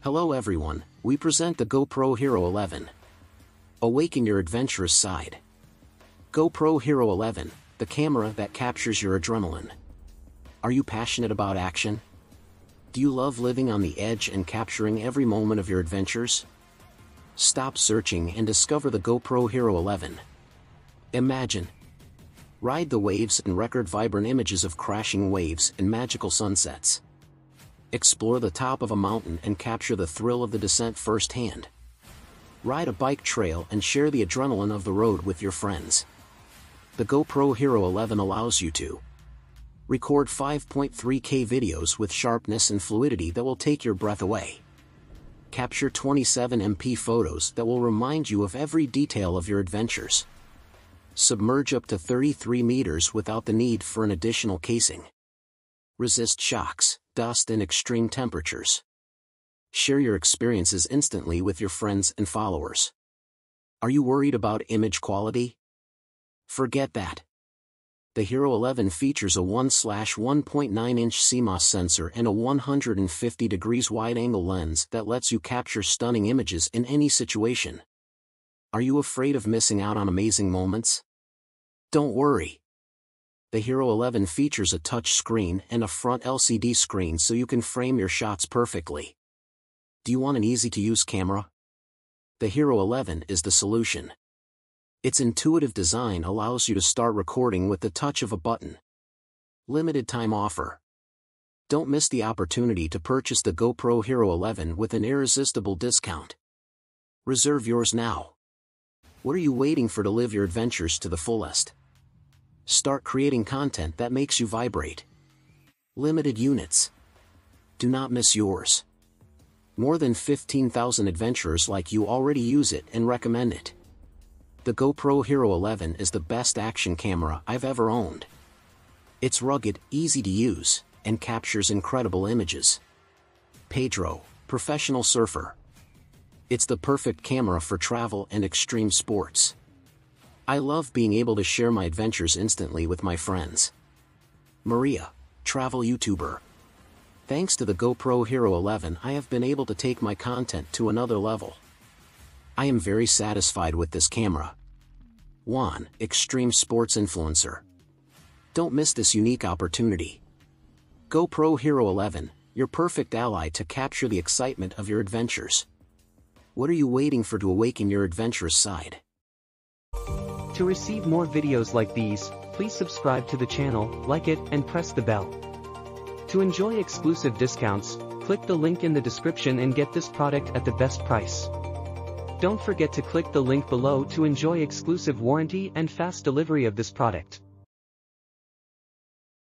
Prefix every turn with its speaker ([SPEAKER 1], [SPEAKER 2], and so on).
[SPEAKER 1] Hello everyone, we present the GoPro HERO11. Awaken your adventurous side. GoPro HERO11, the camera that captures your adrenaline. Are you passionate about action? Do you love living on the edge and capturing every moment of your adventures? Stop searching and discover the GoPro HERO11. Imagine. Ride the waves and record vibrant images of crashing waves and magical sunsets. Explore the top of a mountain and capture the thrill of the descent firsthand. Ride a bike trail and share the adrenaline of the road with your friends. The GoPro HERO11 allows you to record 5.3K videos with sharpness and fluidity that will take your breath away. Capture 27MP photos that will remind you of every detail of your adventures. Submerge up to 33 meters without the need for an additional casing. Resist shocks, dust and extreme temperatures. Share your experiences instantly with your friends and followers. Are you worried about image quality? Forget that. The HERO11 features a 1/1.9-inch CMOS sensor and a 150 degrees wide-angle lens that lets you capture stunning images in any situation. Are you afraid of missing out on amazing moments? Don't worry. The HERO11 features a touch screen and a front LCD screen so you can frame your shots perfectly. Do you want an easy-to-use camera? The HERO11 is the solution. Its intuitive design allows you to start recording with the touch of a button. Limited time offer. Don't miss the opportunity to purchase the GoPro HERO11 with an irresistible discount. Reserve yours now. What are you waiting for to live your adventures to the fullest? Start creating content that makes you vibrate. Limited units. Do not miss yours. More than 15,000 adventurers like you already use it and recommend it. The GoPro HERO11 is the best action camera I've ever owned. It's rugged, easy to use, and captures incredible images. Pedro, professional surfer. It's the perfect camera for travel and extreme sports. I love being able to share my adventures instantly with my friends. Maria, travel YouTuber. Thanks to the GoPro HERO11, I have been able to take my content to another level. I am very satisfied with this camera. Juan, extreme sports influencer. Don't miss this unique opportunity. GoPro HERO11, your perfect ally to capture the excitement of your adventures. What are you waiting for to awaken your adventurous side?
[SPEAKER 2] To receive more videos like these, please subscribe to the channel, like it, and press the bell. To enjoy exclusive discounts, click the link in the description and get this product at the best price. Don't forget to click the link below to enjoy exclusive warranty and fast delivery of this product.